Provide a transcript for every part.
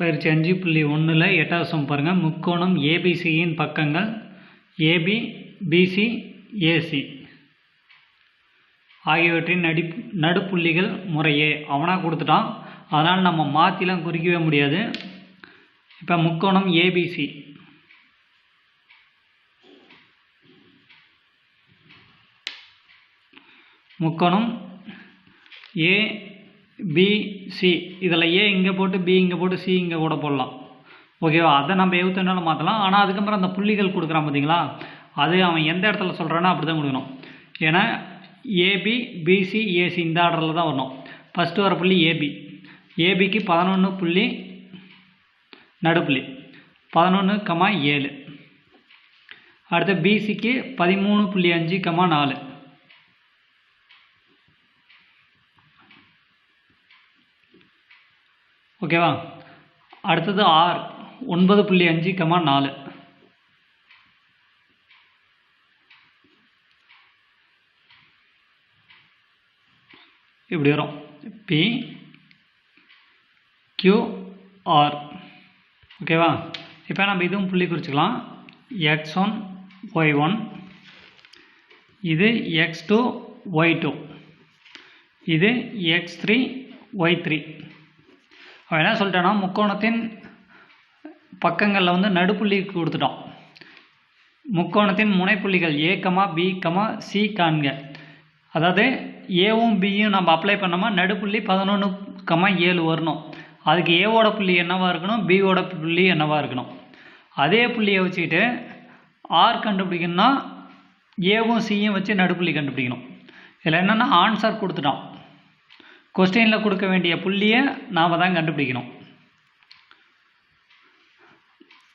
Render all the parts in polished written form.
பயிற்சி 5.1ல் 8வது சம் பாருங்கள். முக்கோணம் ஏபிசியின் பக்கங்கள் ஏபி, பிசி, ஏசி ஆகியவற்றின் நடுப்புள்ளிகள் முறையே. அவனாக கொடுத்துட்டான், அதனால் நம்ம மாற்றிலாம் குறிக்கவே முடியாது. இப்போ முக்கோணம் ஏபிசி, முக்கோணம் ஏபிசி, இதில் ஏ இங்கே போட்டு பி இங்கே போட்டு சி இங்கே கூட போடலாம். ஓகேவா? அதை நம்ம எழுத்துனாலும் மாற்றலாம். ஆனால் அதுக்கப்புறம் அந்த புள்ளிகள் கொடுக்குறான் பார்த்தீங்களா, அது அவன் எந்த இடத்துல சொல்கிறானோ அப்படி தான் கொடுக்கணும். ஏன்னா ஏபி, பிசி, ஏசி இந்த ஆர்டரில் தான் வரணும். ஃபஸ்ட்டு வர புள்ளி ஏபி, ஏபிக்கு 11 புள்ளி நடுப்புள்ளி 11,7. அடுத்து பிசிக்கு 13.5,4. ஓகேவா? அடுத்தது ஆர் 9.5,4. இப்படி வரும் பி கியூ ஆர். ஓகேவா? இப்போ நம்ம இதுவும் புள்ளி குறிச்சிக்கலாம். x1 y1, இது x2 y2, இது x3 y3. அவன் என்ன சொல்லிட்டான்னா, முக்கோணத்தின் பக்கங்களில் வந்து நடுப்புள்ளி கொடுத்துட்டோம். முக்கோணத்தின் முனைப்புள்ளிகள் ஏ கமா பி கமா சி காண்க. அதாவது ஏவும் பியும் நம்ம அப்ளை பண்ணோமா நடுப்புள்ளி 11,7 வரணும். அதுக்கு ஏவோட புள்ளி என்னவாக இருக்கணும், பியோட புள்ளி என்னவாக இருக்கணும். அதே புள்ளியை வச்சுக்கிட்டு ஆர் கண்டுபிடிக்கணும்னா ஏவும் சியும் வச்சு நடுப்புள்ளி கண்டுபிடிக்கணும். இதில் என்னென்னா ஆன்சர் கொடுத்துட்டோம், கொஸ்டினில் கொடுக்க வேண்டிய புள்ளியை நாம் தான் கண்டுபிடிக்கணும்.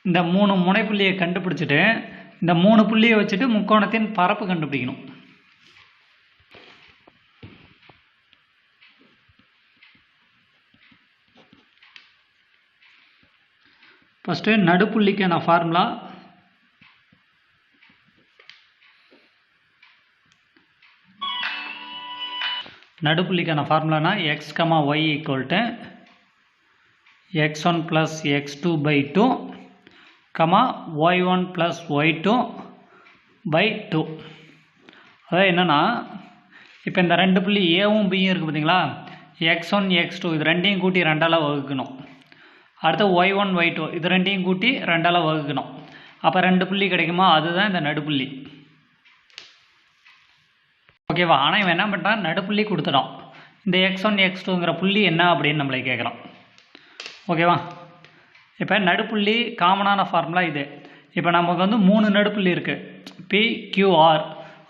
இந்த 3 முனைப்புள்ளியை கண்டுபிடிச்சிட்டு இந்த 3 புள்ளியை வச்சுட்டு முக்கோணத்தின் பரப்பு கண்டுபிடிக்கணும். ஃபஸ்ட்டு நடுப்புள்ளிக்கான ஃபார்முலா ஃபார்முலானா x, y = x1 + x2/2, y1 + y2/2. அதாவது என்னென்னா, இப்போ இந்த 2 புள்ளி ஏவும் பியும் இருக்குது பார்த்தீங்களா, x1 x2 இது ரெண்டையும் கூட்டி 2ஆல் வகுக்கணும். அடுத்து y1 y2 இது ரெண்டையும் கூட்டி 2ஆல் வகுக்கணும். அப்போ 2 புள்ளி கிடைக்குமா, அதுதான் இந்த நடுப்புள்ளி. ஓகேவா? ஆனால் இவன் என்ன பண்ணுறான், நடுப்புள்ளி கொடுத்துட்டான். இந்த x1 x2ங்கிற புள்ளி என்ன அப்படின்னு நம்மளை கேட்குறான். ஓகேவா? இப்போ நடுப்புள்ளி காமனான ஃபார்முலா இது. இப்போ நமக்கு வந்து 3 நடுப்புள்ளி இருக்குது, பி கியூ ஆர்.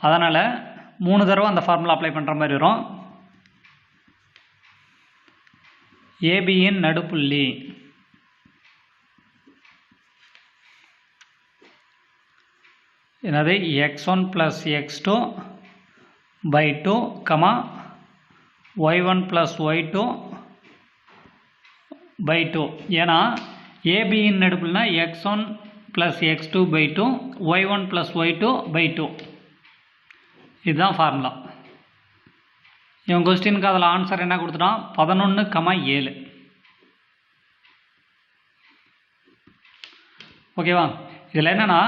அதனால் 3 தடவை அந்த ஃபார்முலா அப்ளை பண்ணுற மாதிரி வரும். ஏபியின் நடுப்புள்ளி என்னது, x1 + x2/2, y1 + y2/2. ஏன்னா ஏபியின் நடுப்புள்ளினா x1 + x2/2, y1 + y2/2. இதுதான் ஃபார்முலா. இவன் கொஸ்டினுக்கு அதில் ஆன்சர் என்ன கொடுத்துட்டான், 11,7. ஓகேவா? இதில் என்னென்னா,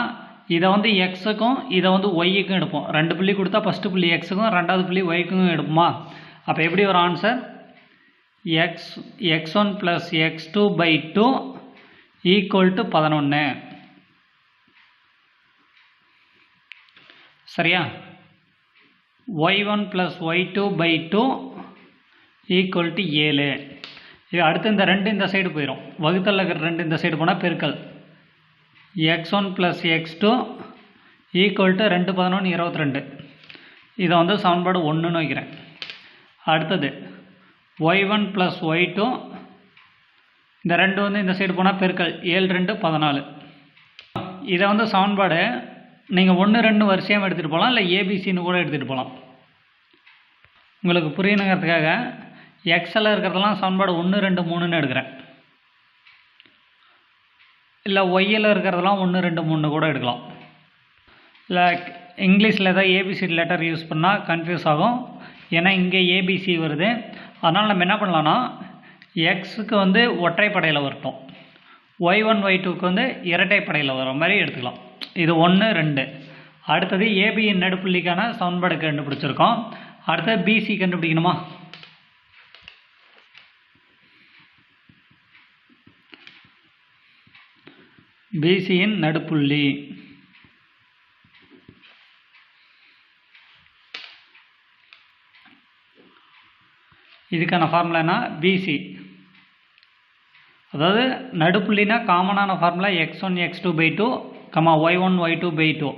இதை வந்து எக்ஸுக்கும் இதை வந்து ஒய்க்கும் எடுப்போம். 2 புள்ளி கொடுத்தா ஃபஸ்ட்டு புள்ளி எக்ஸுக்கும் 2வது புள்ளி ஒய்க்கும் எடுப்போமா. அப்போ எப்படி ஒரு ஆன்சர், x1 + x2/2 = 11. சரியா? y1 + y2/2 = 7. இது அடுத்து இந்த 2 இந்த சைடு போயிடும். வகுத்தல் இருக்கிற 2 இந்த சைடு போனால் பெருக்கல். x1 + x2 = 2 11 22. இதை வந்து சமன்பாடு 1ன்னு வைக்கிறேன். அடுத்தது y1 + y2, இந்த 2 வந்து இந்த சைடு போனால் பெருக்கல் 7 2 14. இதை வந்து சமன்பாடு நீங்கள் 1 2 வரிசையாக எடுத்துகிட்டு போகலாம், இல்லை ஏபிசின்னு கூட எடுத்துகிட்டு போகலாம். உங்களுக்கு புரியணுங்கிறதுக்காக எக்ஸில் இருக்கிறதெல்லாம் சமன்பாடு 1 2 3ன்னு எடுக்கிறேன். இல்லை ஒய்யில் இருக்கிறதெல்லாம் 1 2 3 கூட எடுக்கலாம். இல்லை இங்கிலீஷில் ஏதாவது ஏபிசி லெட்டர் யூஸ் பண்ணால் கன்ஃபியூஸ் ஆகும். ஏன்னா இங்கே ஏபிசி வருது. அதனால் நம்ம என்ன பண்ணலான்னா, எக்ஸுக்கு வந்து ஒற்றைப்படையில் வரட்டும். y1 y2க்கு வந்து இரட்டைப்படையில் வர மாதிரி எடுத்துக்கலாம். இது 1 2. அடுத்தது ஏபியின் நடுப்புள்ளிக்கான சமன்பாடு கண்டுபிடிச்சிருக்கோம். அடுத்தது பிசி கண்டுபிடிக்கணுமா? பிசியின் நடுப்புள்ளி இதுக்கான ஃபார்முலா என்ன? பிசி, அதாவது நடுப்புள்ளினா காமனான formula x1 x2/2, y1 y2/2.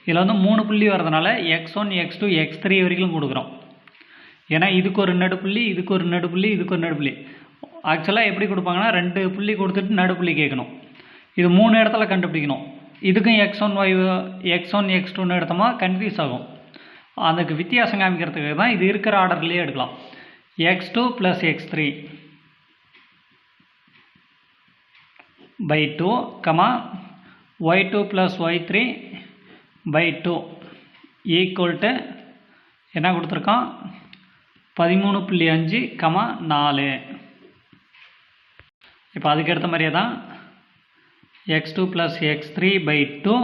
இதில் வந்து 3 புள்ளி வரதுனால x1 x2 x3 வரைக்கும் கொடுக்குறோம். ஏன்னா இதுக்கு ஒரு நடுப்புள்ளி, இதுக்கு ஒரு நடுப்புள்ளி, இதுக்கு ஒரு நடுப்புள்ளி. ஆக்சுவலாக எப்படி கொடுப்பாங்கன்னா 2 புள்ளி கொடுத்துட்டு நடுப்புள்ளி கேட்கணும். இது 3 இடத்துல கண்டுபிடிக்கணும். இதுக்கும் x1 x2ன்னு எடுத்தோமா கன்ஃபியூஸ் ஆகும். அதுக்கு வித்தியாசம் காமிக்கிறதுக்கு தான் இது இருக்கிற ஆர்டர்லேயே எடுக்கலாம். x2 + x3 /2, y2 + y3 /2 equal என்ன கொடுத்துருக்கான்? 13.5, 4. இப்போ அதுக்கு எடுத்த மாதிரியே தான் x2 + x3 /2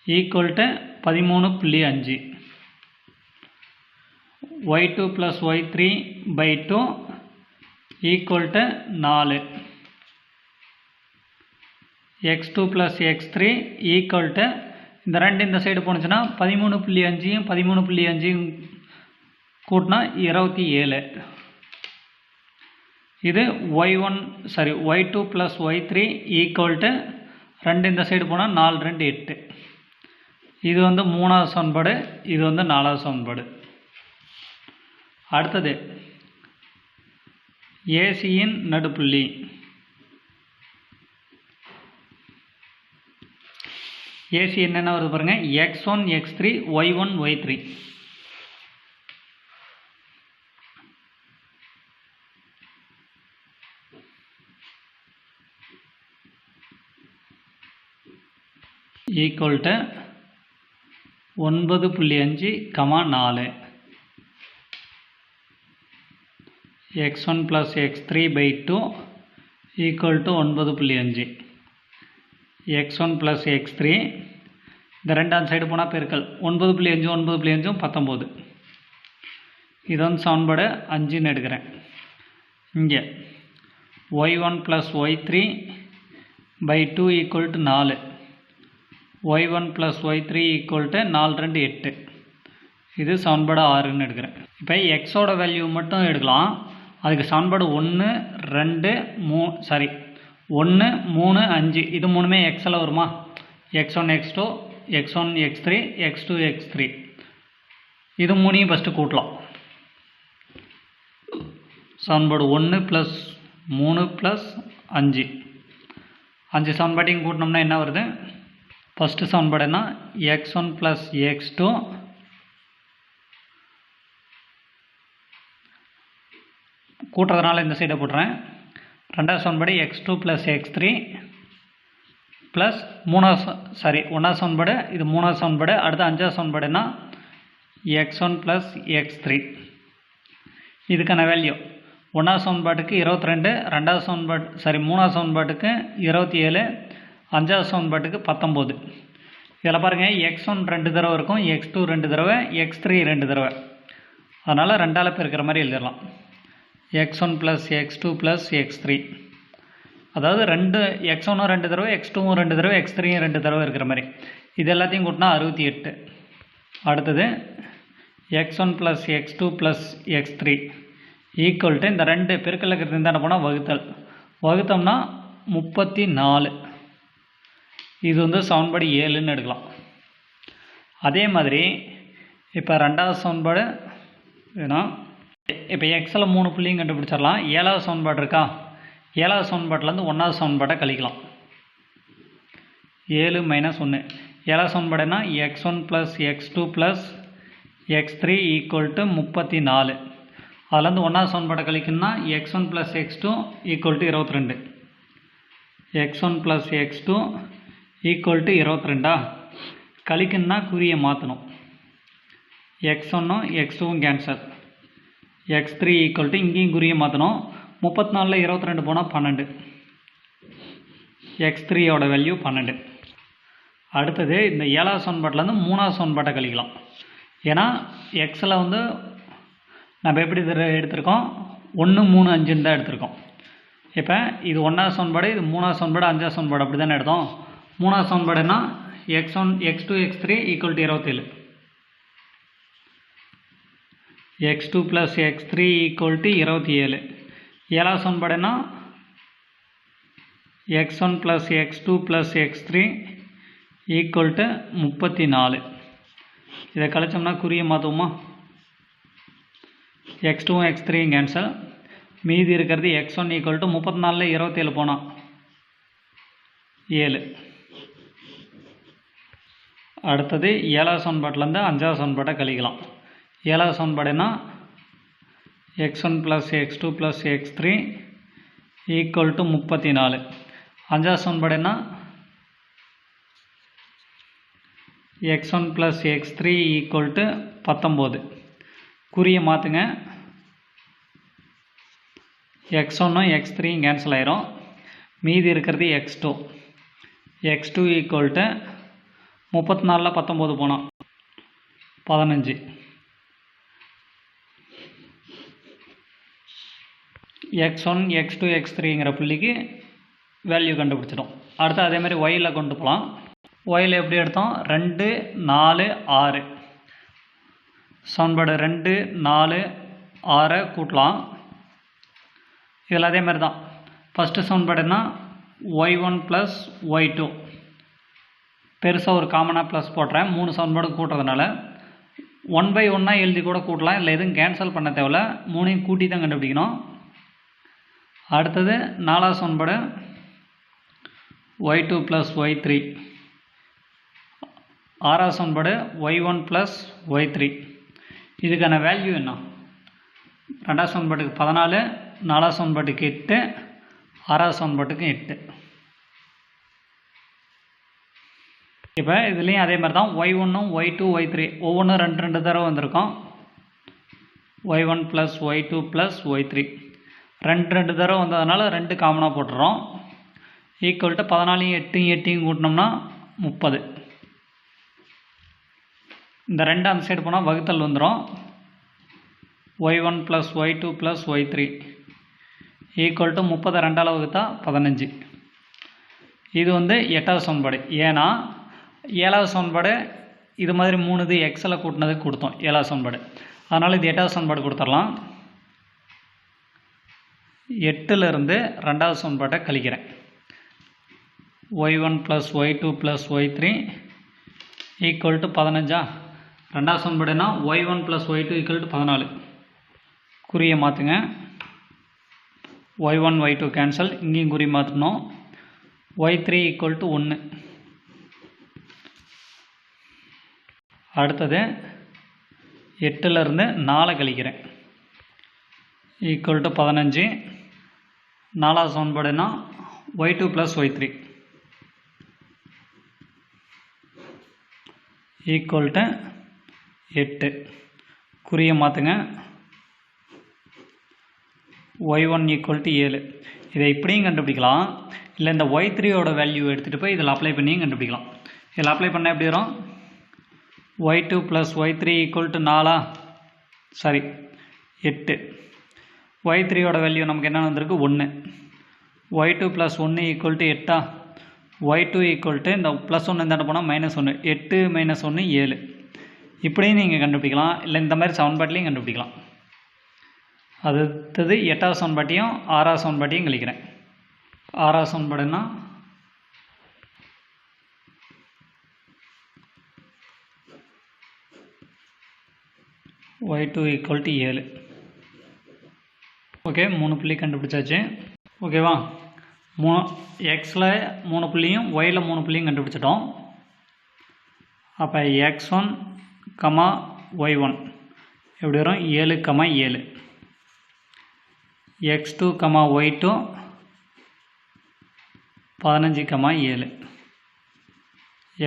equal 13.5, y2 + y3 /2 equal 4, x2 + x3 equal இந்த 2 இந்த சைடு போணுச்சுன்னா 13.5யும் 13.5யும் கூட்டினா 27. இது y2 + y3 ஈக்குவல் 2 இந்த சைடு போனால் 4 2 8. இது வந்து 3வது சமன்பாடு, இது வந்து 4வது சமன்பாடு. அடுத்தது ஏசியின் நடுப்புள்ளி. ஏசி என்னென்ன வருது பாருங்கள், x1 x3 y1 y3. Equal 9.5, 4, x1 + x3 /2 equal 9.5, x1 + x3 இந்த 2 சைடு போனால் பெருக்கல் 9.5 9.5 19. இது வந்து சமன்பாடு 5ன்னு எடுக்கிறேன். இங்கே y1 + y3 /2 equal 4, y1 + y3 equal 4 2 8. இது சமன்பாடு 6ன்னு எடுக்கிறேன். இப்போ எக்ஸோட வேல்யூ மட்டும் எடுக்கலாம். அதுக்கு சமன்பாடு 1 2 3 1 3 5 இது மூணுமே எக்ஸில் வருமா? x1 x2 x1 x3 x2 x3 இது மூணையும் ஃபஸ்ட்டு கூட்டலாம். சமன்பாடு 1 + 3 + 5 5 சமன்பாட்டையும் கூட்டினோம்னா என்ன வருது? ஃபஸ்ட்டு சமன்பாடு என்ன? x1 + x2 கூட்டுறதுனால இந்த சைடை போட்டுறேன். 2வது சமன்பாடு x2 + x3 ப்ளஸ் 1வது சமன்பாடு, இது 3வது சமன்பாடு. அடுத்து 5வது சமன்பாடுனா x1 + x3. இதுக்கான வேல்யூ 1வது சமன்பாட்டுக்கு 22, 2வது சமன்பாடு 3வது சமன்பாட்டுக்கு 27, 5வது சமன்பாட்டுக்கு 19. இதில் பாருங்கள் x1 2 தடவை இருக்கும், x2 2 தடவை, x3 2 தடவை. அதனால் 2ஆல் பெருக்கிற மாதிரி எழுதிடலாம். x1 + x2 + x3, அதாவது x1 2 தடவை, x2 2 தடவை, x3 2 தடவை இருக்கிற மாதிரி. இது எல்லாத்தையும் கூட்டினா 68. அடுத்தது x1 + x2 + x3 ஈக்குவல் இந்த 2 பெருக்கல் இருக்கிறது இருந்தால் என்ன போனால் வகுத்தோம்னா 34. இது வந்து சமன்பாடு 7ன்னு எடுக்கலாம். அதே மாதிரி இப்போ 2வது சமன்பாடு ஏன்னா இப்போ எக்ஸில் 3 புள்ளியும் கண்டுபிடிச்சிடலாம். 7வது சமன்பாடு இருக்கா? 7வது சமன்பாட்டிலேருந்து 1வது சமன்பாட்டை கழிக்கலாம். 7 - 1. 7வது சமன்பாடுனா x1 + x2 + x3 ஈக்குவல் 34. அதுலேருந்து 1வது சமன்பாட்டை கழிக்கணும்னா x1 + x2 equal 22. x1 + x2 equal 22. கழிக்கணும்னா குறியை மாற்றணும். x1ம் x2ம் கேன்சல், x3 ஈக்குவல் இங்கேயும் குறியை மாற்றணும். 34ல் 22 போனால் 12. x3யோட வேல்யூ 12. அடுத்தது இந்த 7வது சமன்பாட்டிலேருந்து 3வது சமன்பாட்டை கழிக்கலாம். ஏன்னா எக்ஸில் வந்து நம்ம எப்படி எடுத்திருக்கோம், 1 3 5 தான் எடுத்திருக்கோம். இப்போ இது 1வது சமன்பாடு, இது 3வது சமன்பாடு, 5வது சமன்பாடு அப்படி தானே எடுத்தோம். 3வது சமன்பாடுனா x1 x2 x3 = 27, x2 + x3 = 27. 7வது சமன்பாடுனா x1 + x2 + x3 = 34. இதை கழிச்சோம்னா குறிய மாற்றுவோமா, x2 x3 கேன்சல், மீதி இருக்கிறது x1 = 34 27 போனால் 7. அடுத்தது 7வது சமன்பாட்டிலேருந்து 5வது சமன்பாட்டை கழிக்கலாம். 7வது சமன்பாடுனா x1 + x2 + x3 = 34. 5வது சமன்பாடுனா x1 + x3 = 19. குறிய மாற்றுங்க, x1 x3 கேன்சல் ஆயிரும், மீதி இருக்கிறது x2. x2 = 34 19 போனால் 15. x1 x2 x3ங்கிற புள்ளிக்கு வேல்யூ கண்டுபிடிச்சிட்டோம். அடுத்து அதே மாதிரி ஒயில் கொண்டு போகலாம். ஒயில் எப்படி எடுத்தோம், 2 4 6 சமன்பாடு 2 4 6 கூட்டலாம். இதில் அதே மாதிரி தான் ஃபஸ்ட்டு சமன்பாடுனா y1 + y2 பெருசாக ஒரு காமனாக ப்ளஸ் போடுறேன், 3 சமன்பாடு கூட்டுறதுனால 1/1 எழுதி கூட கூட்டலாம், இல்லை எதுவும் கேன்சல் பண்ண தேவையில்ல, 3ஐயும் கூட்டி தான் கண்டுபிடிக்கணும். அடுத்தது 4வது சமன்பாடு y2 + y3. 6வது சமன்பாடு y1 + y3. இதுக்கான வேல்யூ என்ன, 2வது சமன்பாட்டுக்கு 14, 4வது சமன்பாட்டுக்கு 8, 6வது சமன்பாட்டுக்கு 8. இப்போ இதுலேயும் அதே மாதிரி தான் y1 y2 y3 ஒவ்வொன்றும் 2 தடவை வந்திருக்கும். y1 + y2 + y3 2 தடவை வந்ததுனால 2 காமனாக போட்டுறோம். ஈக்குவல் டு 14 8 கூட்டினோம்னா 30. இந்த 2 அந்த சைடு போனால் வகுத்தல் வந்துடும். y1 + y2 + y3 equal to 30 2ஆல் வகுத்தா 15. இது வந்து 8வது சமன்பாடு. ஏன்னா 7வது சமன்பாடு இது மாதிரி 3 இது எக்ஸில் கூட்டினதுக்கு கொடுத்தோம் 7வது சமன்பாடு, அதனால் இது 8வது சமன்பாடு கொடுத்துடலாம். 8லிருந்து 2வது சமன்பாட்டை கழிக்கிறேன். y1 + y2 + y3 equal to 15. 2வது சமன்பாடுனா y1 + y2 = 14. குறிய மாற்றுங்க, y1 y2 கேன்சல், இங்கேயும் குறி மாற்றணும். y3 = 1. அடுத்தது 8லிருந்து 4 கழிக்கிறேன், ஈக்குவல் டு 15. 4வது சமன்பாடுனா y2 + y3 ஈக்குவல் டு 8. குறிய மாற்றுங்க, y1 = 7. இதை இப்படியும் கண்டுபிடிக்கலாம், இல்லை இந்த y3யோட வேல்யூ எடுத்துகிட்டு போய் இதில் அப்ளை பண்ணியும் கண்டுபிடிக்கலாம். இதில் அப்ளை பண்ணால் எப்படி வரும், y2 + y3 = 4 சாரி 8. y3யோட வேல்யூ நமக்கு என்ன வந்திருக்கு 1. y2 + 1 = 8. y2 = இந்த +1 இந்த போனால் -1, 8 - 1 7. இப்படியும் நீங்கள் கண்டுபிடிக்கலாம், இல்லை இந்த மாதிரி சமன்பாட்டிலையும் கண்டுபிடிக்கலாம். அடுத்தது 8வது சமன்பாட்டையும் 6வது சமன்பாட்டையும் கழிக்கிறேன். 6வது சமன்பாடுனா y2 = 7. ஓகே, 3 புள்ளி கண்டுபிடிச்சாச்சு. ஓகேவா, எக்ஸில் 3 புள்ளியும் ஒயில் 3 புள்ளியும் கண்டுபிடிச்சிட்டோம். அப்போ x1, y1 எப்படி வரும், 7, 7. x2, y2 15, 7.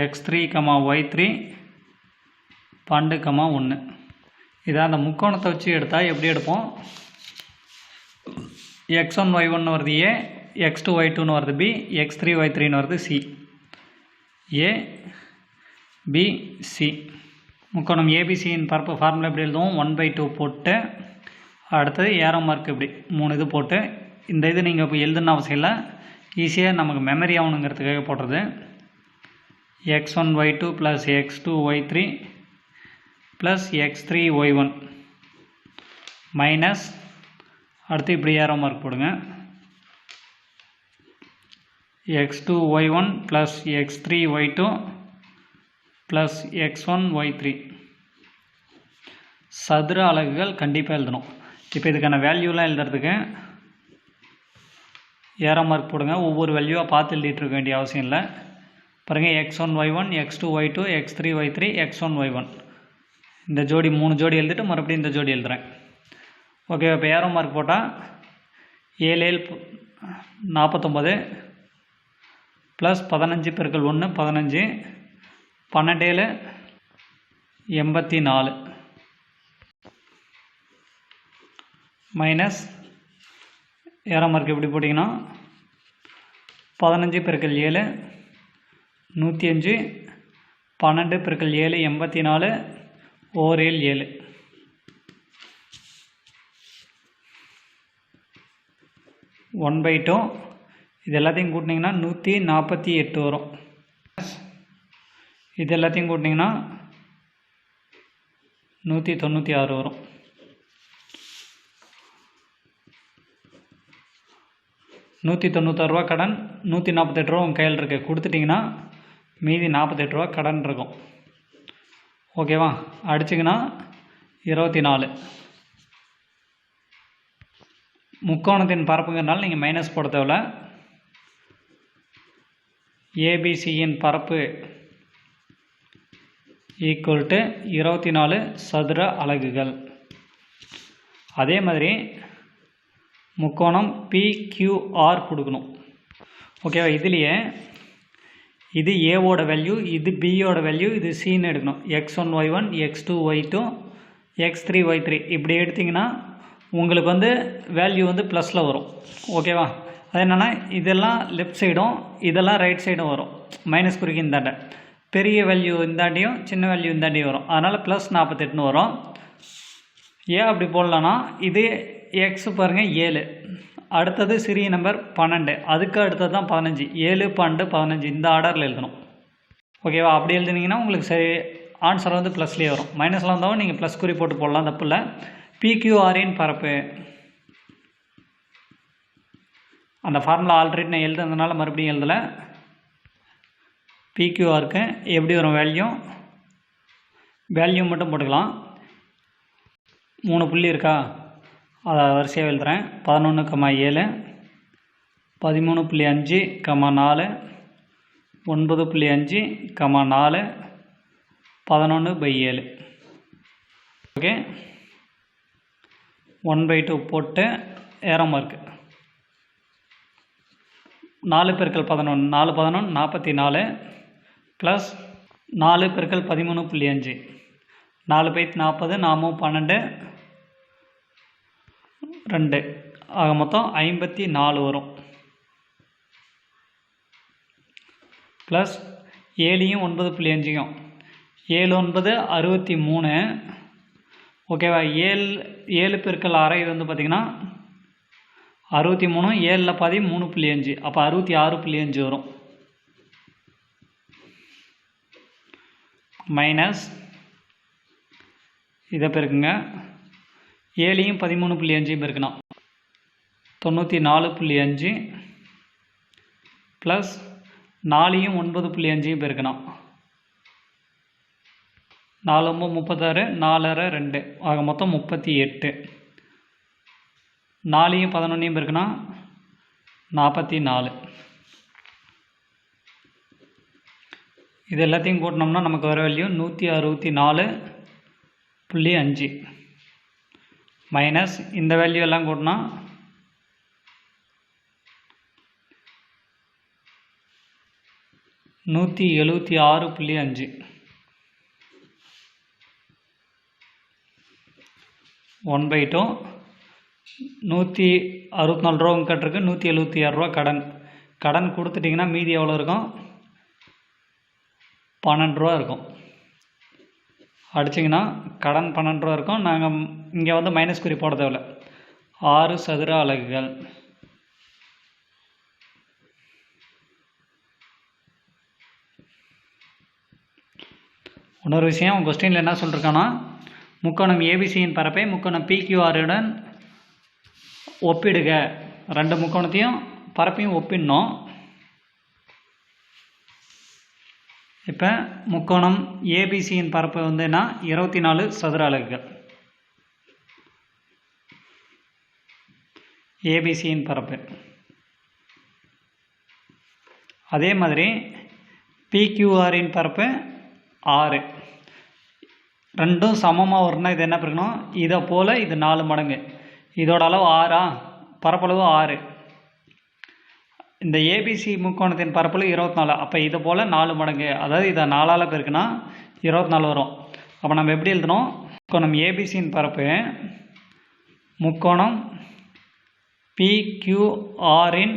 x3, y3 12, 1. இதை அந்த முக்கோணத்தை வச்சு எடுத்தால் எப்படி எடுப்போம், x1 y1 வருது A, x2 y2ன்னு வருது b, x3 y3ன்னு வருது c. a b c. முக்கோணம் ஏபிசியின் பரப்பு ஃபார்முலா எப்படி எழுதுவோம்? 1/2 போட்டு அடுத்தது ஏரோ மார்க் இப்படி 3 இது போட்டு, இந்த இது நீங்கள் இப்போ எழுதுன்னு அவசியம் இல்லை, ஈஸியாக நமக்கு மெமரி ஆகணுங்கிறதுக்காக போடுறது. x1 y2 + x2 y3 + x3 y1 minus அடுத்து இப்படி ஏரோ மார்க் போடுங்க. x2 y1 + x3 y2 + x1 y3. சதுர அலகுகள் கண்டிப்பாக எழுதணும். இப்போ இதுக்கான வேல்யூலாம் எழுதுறதுக்கு ஏரோ மார்க் போடுங்க. ஒவ்வொரு வேல்யூவாக பார்த்து எழுதிட்டு இருக்க வேண்டிய அவசியம் இல்லை. பாருங்கள், x1 y1 x2 y2 x3 y3 x1 y1 இந்த ஜோடி 3 ஜோடி எழுதிட்டு மறுபடியும் இந்த ஜோடி எழுதுகிறேன். ஓகே, இப்போ ஏரோ மார்க் போட்டால் 7 49 ப்ளஸ் 15 × 1 15, 12 84 மைனஸ் ஏரோ மார்க் எப்படி போட்டிங்கன்னா 15 × 7 105, 12 × 7 84, ஓர் 7 7. ஒன் பை டூ இது எல்லாத்தையும் கூட்டினீங்கன்னா 148 வரும். இது எல்லாத்தையும் கூட்டினீங்கன்னா 196 வரும். $196 கடன், 148 உங்கள் கையில் இருக்குது. கொடுத்துட்டிங்கன்னா மீதி 48 கடன் இருக்கும். ஓகேவா? அடிச்சிங்கன்னா 24. முக்கோணத்தின் பரப்புங்கிறனால நீங்கள் மைனஸ் போட தேவையில்ல. ஏபிசியின் பரப்பு = 24 சதுர அலகுகள். அதே மாதிரி முக்கோணம் பிக்யூஆர் கொடுக்கணும். ஓகேவா? இதுலேயே இது ஏவோட வேல்யூ, இது பியோட வேல்யூ, இது சின்னு எடுக்கணும். x1 y1 x2 y2 x3 y3 இப்படி எடுத்திங்கன்னா உங்களுக்கு வந்து வேல்யூ வந்து ப்ளஸில் வரும். ஓகேவா? அது என்னென்னா இதெல்லாம் லெஃப்ட் சைடும் இதெல்லாம் ரைட் சைடும் வரும். மைனஸ் குறிக்கு இந்தாண்ட பெரிய வேல்யூ இந்தாண்டியும் சின்ன வேல்யூ இந்தாண்டியும் வரும். அதனால் +48ன்னு வரும். ஏன் அப்படி போடலான்னா, இது எக்ஸ் பாருங்கள் 7, அடுத்தது சிறிய நம்பர் 12, அதுக்கு அடுத்தது தான் 15, 7 12 15 இந்த ஆர்டரில் எழுதணும். ஓகேவா? அப்படி எழுதுனீங்கன்னா உங்களுக்கு சரி ஆன்சர் வந்து ப்ளஸ்லேயே வரும். மைனஸில் வந்தாலும் நீங்கள் ப்ளஸ் குறி போட்டு போடலாம், தப்பு இல்லை. பிக்யூஆரின் பரப்பு அந்த ஃபார்முலா ஆல்ரெடி நான் எழுதுனதுனால மறுபடியும் எழுதலை. பிக்யூஆருக்கு எப்படி வரும் வேல்யூ மட்டும் போட்டுக்கலாம். 3 புள்ளி இருக்கா, அதை வரிசையாக எழுதுகிறேன். 11,7 13.5, 4 9.5, 4 11/7. ஓகே, 1/2 போட்டு ஏரோ மார்க்கு 4 × 11 4 11 44 ப்ளஸ் 4 × 13.5 4 பை 40 4 12 2 ஆக மொத்தம் 54 வரும். ப்ளஸ் 7யும் 9.5யும் 7 9 63. ஓகேவா? 7 × 6 இது வந்து பார்த்திங்கன்னா 63, 7ல் பாதி 3.5, அப்போ 66.5 வரும். மைனஸ் இதை பெருக்குங்க, 7யும் 13.5 பெருக்கணும் 94.5 ப்ளஸ் 4யும் 9.5 பெருக்கணும் 4 9 36 4 2 ஆக மொத்தம் 38. 4யும் 11யும் பெருக்கணும் 44. இது எல்லாத்தையும் கூட்டினோம்னா நமக்கு வர வேல்யூ 164.5 மைனஸ் இந்த வேல்யூ எல்லாம் கூட்டினா 176.5. 1/2 164 ரூபா கட்டிருக்கு, 176 ரூபா கடன். கடன் கொடுத்துட்டிங்கன்னா மீதி எவ்வளோ இருக்கும்? 12 ரூபா இருக்கும். அடிச்சிங்கன்னா கடன் 12 ரூபா இருக்கும். நாங்கள் இங்கே வந்து மைனஸ் குறி போட தேவையில்ல. 6 சதுர அலகுகள். இன்னொரு விஷயம் கொஸ்டினில் என்ன சொல்லியிருக்கான்னா, முக்கோணம் ஏபிசியின் பரப்பை முக்கோணம் பிக்யூஆருடன் ஒப்பிடுக. ரெண்டு முக்கோணத்தையும் பரப்பையும் ஒப்பிடணும். இப்போ முக்கோணம் ஏபிசியின் பரப்பு வந்துன்னா 24 சதுர அலகுகள். ஏபிசியின் பரப்பு. அதே மாதிரி பிக்யூஆரின் பரப்பு 6. ரெண்டும் சமமாக வரணும்னா இது என்ன பண்ணணும்? இதை போல் இது 4 மடங்கு. இதோட அளவு 6ஆ, பரப்பளவு 6. இந்த ஏபிசி முக்கோணத்தின் பரப்பளவு 24. அப்போ இதை போல் 4 மடங்கு, அதாவது இதை 4ஆல் பெருக்குனா 24 வரும். அப்போ நம்ம எப்படி எழுதணும்? முக்கோணம் ஏபிசியின் பரப்பு முக்கோணம் பிக்யூஆரின்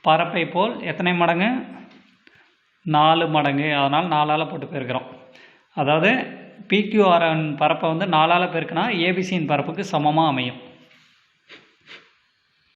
பரப்பை போல் எத்தனை மடங்கு? 4 மடங்கு. அதனால் 4ஆல் போட்டு பெருக்கிறோம். அதாவது பிக்யூஆரின் பரப்பை வந்து 4ஆல் பெருக்கினா ஏபிசியின் பரப்புக்கு சமமாக அமையும்.